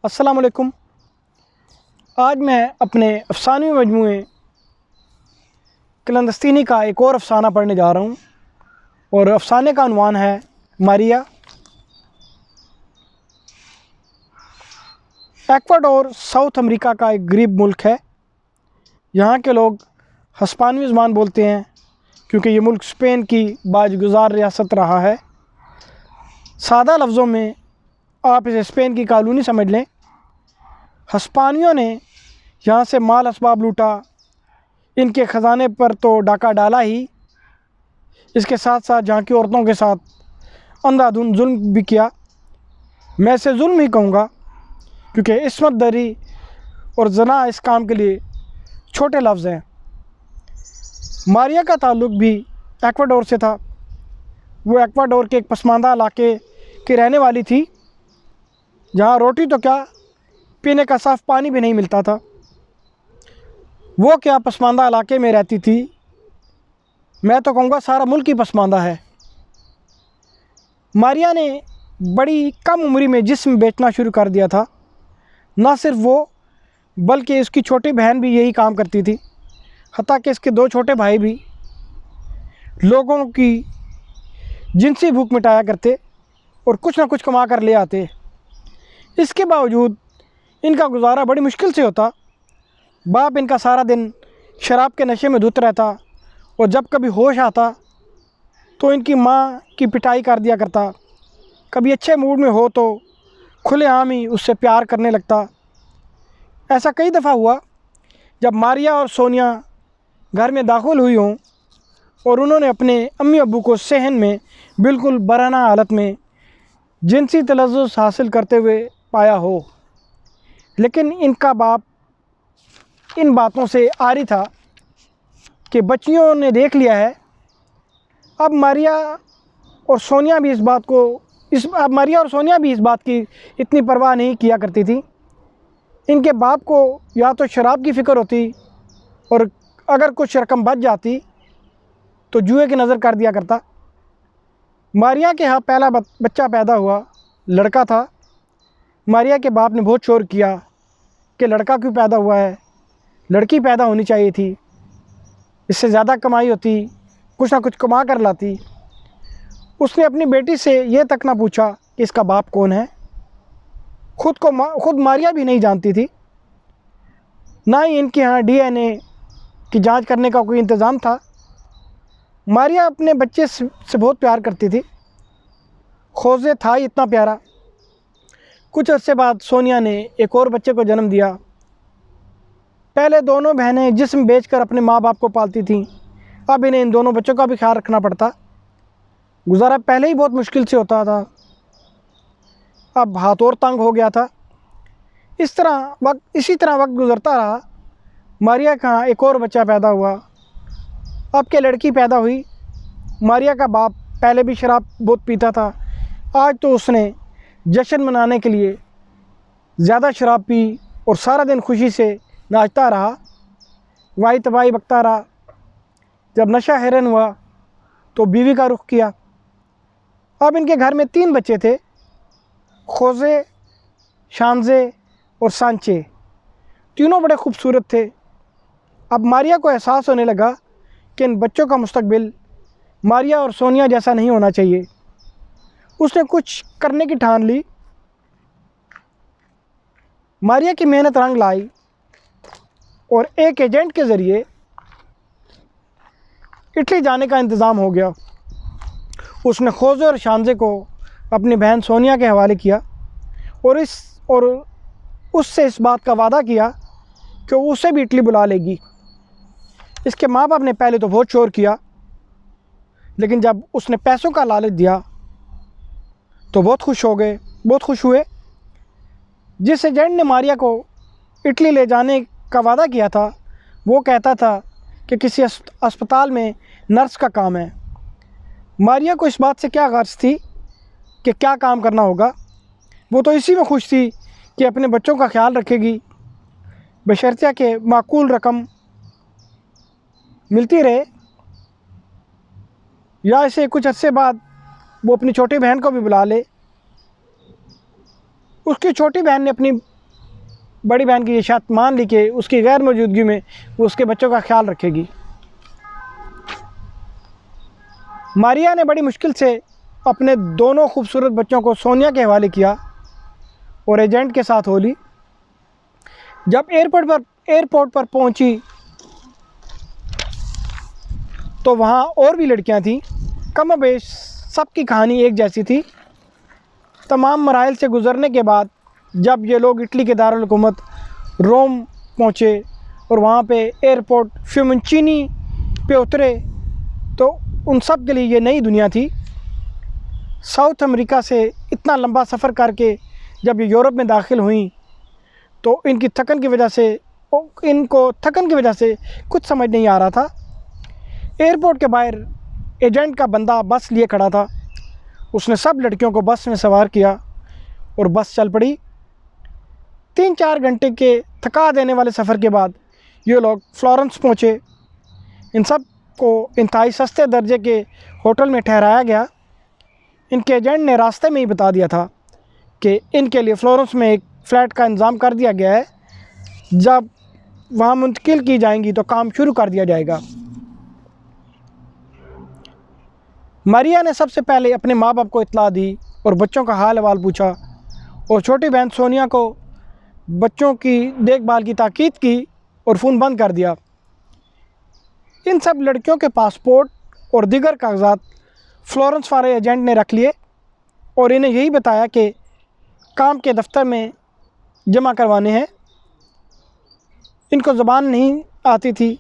अस्सलाम वालेकुम। आज मैं अपने अफ़सानी मजमूए क्लंदस्तीनी का एक और अफ़साना पढ़ने जा रहा हूँ और अफ़साने का उन्वान है मारिया। एक्वाडोर साउथ अमेरिका का एक गरीब मुल्क है। यहाँ के लोग हिस्पानियो ज़बान बोलते हैं क्योंकि ये मुल्क स्पेन की बाजगुज़ार रियासत रहा है। सादा लफ्ज़ों में आप इसे स्पेन की कॉलोनी समझ लें। हिस्पानियों ने यहाँ से माल असबाब लूटा, इनके ख़जाने पर तो डाका डाला ही, इसके साथ साथ यहाँ की औरतों के साथ अंधाधुंध जुल्म भी किया। मैं इसे जुल्म ही कहूँगा क्योंकि इस्मत दरी और जना इस काम के लिए छोटे लफ्ज़ हैं। मारिया का ताल्लुक़ भी एक्वाडोर से था। वो एक्वाडोर के एक पसमानदा इलाके की रहने वाली थी जहाँ रोटी तो क्या, पीने का साफ़ पानी भी नहीं मिलता था। वो क्या पसमानदा इलाके में रहती थी, मैं तो कहूँगा सारा मुल्क ही पसमानदा है। मारिया ने बड़ी कम उम्री में जिस्म बेचना शुरू कर दिया था। ना सिर्फ वो बल्कि उसकी छोटी बहन भी यही काम करती थी। हत्ता कि इसके दो छोटे भाई भी लोगों की जिनसी भूख मिटाया करते और कुछ ना कुछ कमा कर ले आते। इसके बावजूद इनका गुजारा बड़ी मुश्किल से होता। बाप इनका सारा दिन शराब के नशे में धुत रहता और जब कभी होश आता तो इनकी माँ की पिटाई कर दिया करता। कभी अच्छे मूड में हो तो खुलेआम ही उससे प्यार करने लगता। ऐसा कई दफ़ा हुआ जब मारिया और सोनिया घर में दाखिल हुई हों और उन्होंने अपने अम्मी अब्बू को सहन में बिल्कुल बराना हालत में जिनसी तलज़्ज़ुज़ हासिल करते हुए पाया हो। लेकिन इनका बाप इन बातों से आरी था कि बच्चियों ने देख लिया है। अब मारिया और सोनिया भी इस बात की इतनी परवाह नहीं किया करती थी। इनके बाप को या तो शराब की फ़िक्र होती और अगर कुछ रकम बच जाती तो जुए की नज़र कर दिया करता। मारिया के यहाँ पहला बच्चा पैदा हुआ, लड़का था। मारिया के बाप ने बहुत शोर किया कि लड़का क्यों पैदा हुआ है, लड़की पैदा होनी चाहिए थी, इससे ज़्यादा कमाई होती, कुछ ना कुछ कमा कर लाती। उसने अपनी बेटी से ये तक ना पूछा कि इसका बाप कौन है। खुद मारिया भी नहीं जानती थी। ना ही इनके यहाँ DNA की जांच करने का कोई इंतज़ाम था। मारिया अपने बच्चे से बहुत प्यार करती थी। खोजे था ही इतना प्यारा। कुछ अर्से बाद सोनिया ने एक और बच्चे को जन्म दिया। पहले दोनों बहनें जिस्म बेचकर अपने माँ बाप को पालती थीं, अब इन्हें इन दोनों बच्चों का भी ख्याल रखना पड़ता। गुजारा पहले ही बहुत मुश्किल से होता था, अब हाथ और तंग हो गया था। इसी तरह वक्त गुजरता रहा। मारिया का एक और बच्चा पैदा हुआ। अब के लड़की पैदा हुई। मारिया का बाप पहले भी शराब बहुत पीता था। आज तो उसने जश्न मनाने के लिए ज़्यादा शराब पी और सारा दिन खुशी से नाचता रहा, वाई तबाही बकता रहा। जब नशा हैरन हुआ तो बीवी का रुख किया। अब इनके घर में 3 बच्चे थे, खोजे, शानजे और सांचे। तीनों बड़े खूबसूरत थे। अब मारिया को एहसास होने लगा कि इन बच्चों का मुस्तकबिल मारिया और सोनिया जैसा नहीं होना चाहिए। उसने कुछ करने की ठान ली। मारिया की मेहनत रंग लाई और एक एजेंट के ज़रिए इटली जाने का इंतज़ाम हो गया। उसने खोजे और शानजे को अपनी बहन सोनिया के हवाले किया और उससे इस बात का वादा किया कि उसे भी इटली बुला लेगी। इसके माँ बाप ने पहले तो बहुत शोर किया, लेकिन जब उसने पैसों का लालच दिया तो बहुत खुश हुए। जिस एजेंट ने मारिया को इटली ले जाने का वादा किया था वो कहता था कि किसी अस्पताल में नर्स का काम है। मारिया को इस बात से क्या गर्ज थी कि क्या काम करना होगा। वो तो इसी में खुश थी कि अपने बच्चों का ख्याल रखेगी, बशर्ते कि माकूल रकम मिलती रहे या इसे कुछ अर्से बाद वो अपनी छोटी बहन को भी बुला ले। उसकी छोटी बहन ने अपनी बड़ी बहन की ये शर्त मान ली कि उसकी गैर मौजूदगी में वो उसके बच्चों का ख्याल रखेगी। मारिया ने बड़ी मुश्किल से अपने दोनों खूबसूरत बच्चों को सोनिया के हवाले किया और एजेंट के साथ हो ली। जब एयरपोर्ट पर पहुंची तो वहाँ और भी लड़कियां थीं। कमोबेश सबकी कहानी एक जैसी थी। तमाम मराइल से गुज़रने के बाद जब ये लोग इटली के दारुल हुकूमत रोम पहुँचे और वहाँ पे एयरपोर्ट फ्यूमनचीनी पे उतरे तो उन सब के लिए ये नई दुनिया थी। साउथ अमेरिका से इतना लंबा सफ़र करके जब ये यूरोप में दाखिल हुई तो इनको थकन की वजह से कुछ समझ नहीं आ रहा था। एयरपोर्ट के बाहर एजेंट का बंदा बस लिए खड़ा था। उसने सब लड़कियों को बस में सवार किया और बस चल पड़ी। 3-4 घंटे के थका देने वाले सफ़र के बाद ये लोग फ्लोरेंस पहुँचे। इन सब को इंतहाई सस्ते दर्जे के होटल में ठहराया गया। इनके एजेंट ने रास्ते में ही बता दिया था कि इनके लिए फ्लोरेंस में एक फ़्लैट का इंतज़ाम कर दिया गया है, जब वहाँ मुंतकिल की जाएंगी तो काम शुरू कर दिया जाएगा। मारिया ने सबसे पहले अपने माँ बाप को इत्तला दी और बच्चों का हाल अहवाल पूछा और छोटी बहन सोनिया को बच्चों की देखभाल की ताकीद की और फ़ोन बंद कर दिया। इन सब लड़कियों के पासपोर्ट और दीगर कागजात फ्लोरेंस वाले एजेंट ने रख लिए और इन्हें यही बताया कि काम के दफ्तर में जमा करवाने हैं। इनको ज़बान नहीं आती थी।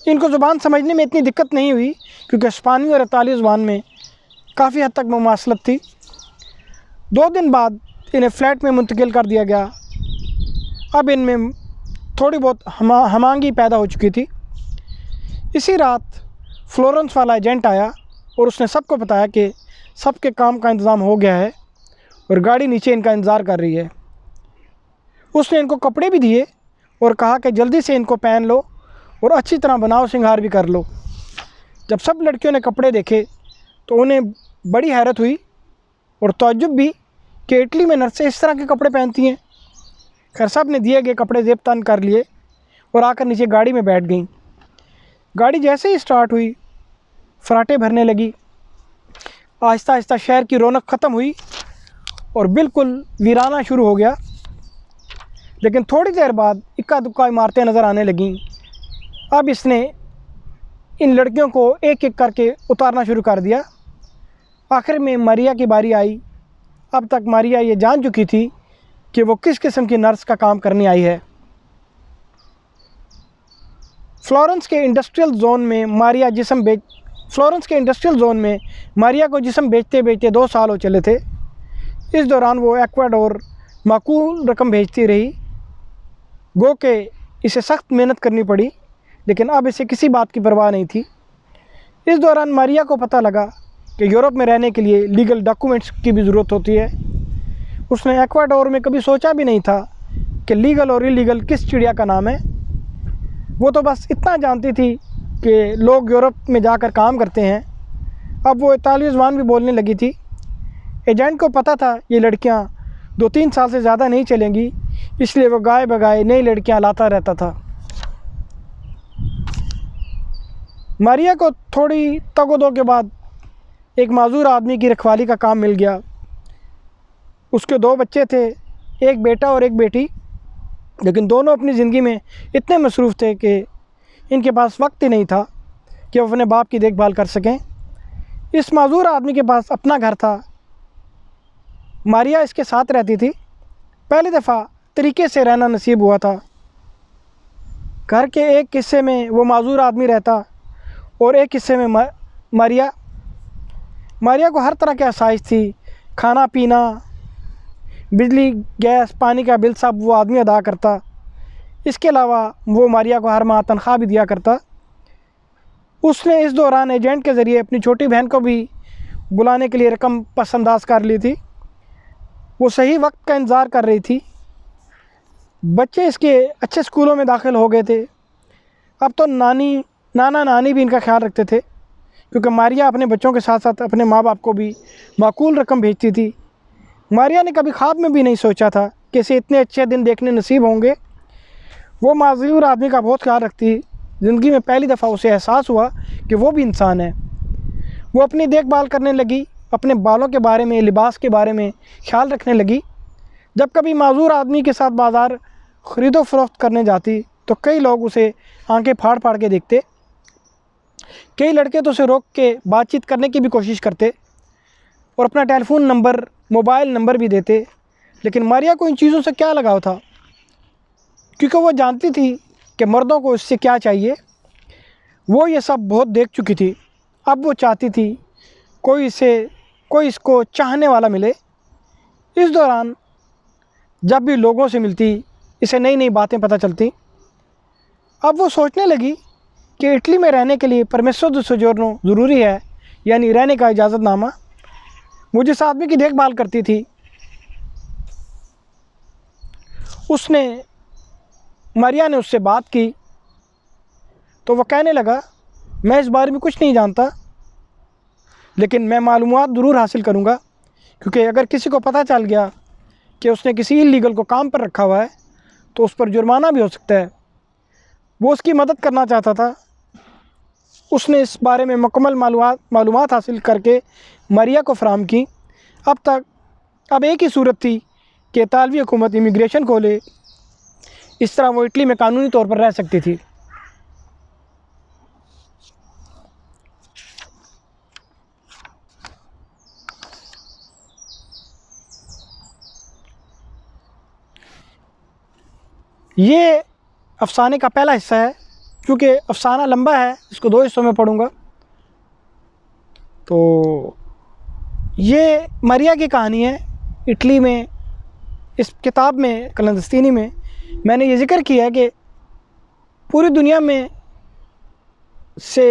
इनको ज़ुबान समझने में इतनी दिक्कत नहीं हुई क्योंकि स्पानी और इताली ज़ुबान में काफ़ी हद तक मुमासलत थी। 2 दिन बाद इन्हें फ़्लैट में मुंतकिल कर दिया गया। अब इनमें थोड़ी बहुत हमांगी पैदा हो चुकी थी। इसी रात फ्लोरेंस वाला एजेंट आया और उसने सबको बताया कि सबके काम का इंतज़ाम हो गया है और गाड़ी नीचे इनका इंतज़ार कर रही है। उसने इनको कपड़े भी दिए और कहा कि जल्दी से इनको पहन लो और अच्छी तरह बनाव श्रृंगार भी कर लो। जब सब लड़कियों ने कपड़े देखे तो उन्हें बड़ी हैरत हुई और तौज्जुब भी कि इटली में नर्सें इस तरह के कपड़े पहनती हैं। खैर सब ने दिए गए कपड़े जेब तन कर लिए और आकर नीचे गाड़ी में बैठ गईं। गाड़ी जैसे ही स्टार्ट हुई फराटे भरने लगी। आहिस्ता आहिस्ता शहर की रौनक ख़त्म हुई और बिल्कुल वीराना शुरू हो गया। लेकिन थोड़ी देर बाद इक्का दुक्का इमारतें नज़र आने लगीं। अब इसने इन लड़कियों को एक एक करके उतारना शुरू कर दिया। आखिर में मारिया की बारी आई। अब तक मारिया ये जान चुकी थी कि वो किस किस्म की नर्स का काम करने आई है। फ्लोरेंस के इंडस्ट्रियल जोन में मारिया को जिस्म बेचते बेचते 2 साल हो चले थे। इस दौरान वो एक्वाडोर माकूल रकम भेजती रही। गो के इसे सख्त मेहनत करनी पड़ी, लेकिन अब इसे किसी बात की परवाह नहीं थी। इस दौरान मारिया को पता लगा कि यूरोप में रहने के लिए लीगल डॉक्यूमेंट्स की भी ज़रूरत होती है। उसने एक्वाडोर में कभी सोचा भी नहीं था कि लीगल और इलीगल किस चिड़िया का नाम है। वो तो बस इतना जानती थी कि लोग यूरोप में जाकर काम करते हैं। अब वो इतालवी ज़ुबान भी बोलने लगी थी। एजेंट को पता था ये लड़कियां 2-3 साल से ज़्यादा नहीं चलेंगी, इसलिए वो गाय बगाए नई लड़कियां लाता रहता था। मारिया को थोड़ी तगोदो के बाद एक माजूर आदमी की रखवाली का काम मिल गया। उसके 2 बच्चे थे, एक बेटा और एक बेटी, लेकिन दोनों अपनी ज़िंदगी में इतने मसरूफ़ थे कि इनके पास वक्त ही नहीं था कि वो अपने बाप की देखभाल कर सकें। इस माजूर आदमी के पास अपना घर था। मारिया इसके साथ रहती थी। पहली दफ़ा तरीके से रहना नसीब हुआ था। घर के एक हिस्से में वो माजूर आदमी रहता और एक हिस्से में मारिया को हर तरह की आसाइश थी। खाना पीना, बिजली, गैस, पानी का बिल सब वो आदमी अदा करता। इसके अलावा वो मारिया को हर माह तनख्वाह भी दिया करता। उसने इस दौरान एजेंट के ज़रिए अपनी छोटी बहन को भी बुलाने के लिए रकम पसंदाज कर ली थी। वो सही वक्त का इंतज़ार कर रही थी। बच्चे इसके अच्छे स्कूलों में दाखिल हो गए थे। अब तो नाना नानी भी इनका ख्याल रखते थे, क्योंकि मारिया अपने बच्चों के साथ साथ अपने माँ बाप को भी माकूल रकम भेजती थी। मारिया ने कभी ख्वाब में भी नहीं सोचा था कि इसे इतने अच्छे दिन देखने नसीब होंगे। वो माज़ूर आदमी का बहुत ख्याल रखती। ज़िंदगी में पहली दफ़ा उसे एहसास हुआ कि वो भी इंसान है। वो अपनी देखभाल करने लगी, अपने बालों के बारे में, लिबास के बारे में ख्याल रखने लगी। जब कभी माज़ूर आदमी के साथ बाज़ार ख़रीदो फ़रोख्त करने जाती तो कई लोग उसे आंखें फाड़ फाड़ के देखते। कई लड़के तो उसे रोक के बातचीत करने की भी कोशिश करते और अपना टेलीफोन नंबर, मोबाइल नंबर भी देते। लेकिन मारिया को इन चीज़ों से क्या लगाव था, क्योंकि वो जानती थी कि मर्दों को इससे क्या चाहिए। वो ये सब बहुत देख चुकी थी। अब वो चाहती थी कोई इसको चाहने वाला मिले। इस दौरान जब भी लोगों से मिलती, इसे नई नई बातें पता चलती। अब वो सोचने लगी कि इटली में रहने के लिए परमेसो दी सोजोर्नो ज़रूरी है, यानी रहने का इजाज़तनामा। वो जिस आदमी की देखभाल करती थी, मारिया ने उससे बात की तो वह कहने लगा, मैं इस बारे में कुछ नहीं जानता, लेकिन मैं मालूमात ज़रूर हासिल करूँगा, क्योंकि अगर किसी को पता चल गया कि उसने किसी इल्लीगल को काम पर रखा हुआ है तो उस पर जुर्माना भी हो सकता है। वो उसकी मदद करना चाहता था। उसने इस बारे में मुकम्मल मालूमात हासिल करके मारिया को फराहम की। अब एक ही सूरत थी कि इतालवी हुकूमत इमिग्रेशन खोले। इस तरह वो इटली में कानूनी तौर पर रह सकती थी। ये अफ़साने का पहला हिस्सा है। क्योंकि अफ़साना लंबा है, इसको 2 हिस्सों में पढ़ूँगा। तो ये मारिया की कहानी है इटली में। इस किताब में, क्लैंडस्टीनी में, मैंने ये ज़िक्र किया है कि पूरी दुनिया में से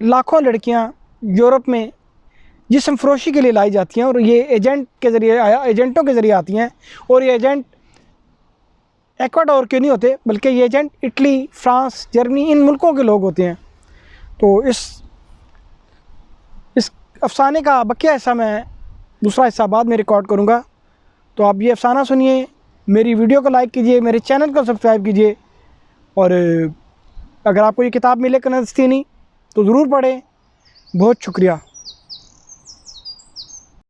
लाखों लड़कियां यूरोप में जिस्म फ़रोशी के लिए लाई जाती हैं और ये एजेंटों के ज़रिए आती हैं। और ये एजेंट एक्वाडोर के नहीं होते, बल्कि ये एजेंट इटली, फ्रांस, जर्मनी, इन मुल्कों के लोग होते हैं। तो इस अफ़साने का बकिया हिस्सा मैं दूसरा हिस्सा बाद में रिकॉर्ड करूँगा। तो आप ये अफ़साना सुनिए, मेरी वीडियो को लाइक कीजिए, मेरे चैनल को सब्सक्राइब कीजिए। और अगर आपको ये किताब मिले क्लैंडस्टीनी तो ज़रूर पढ़ें। बहुत शुक्रिया।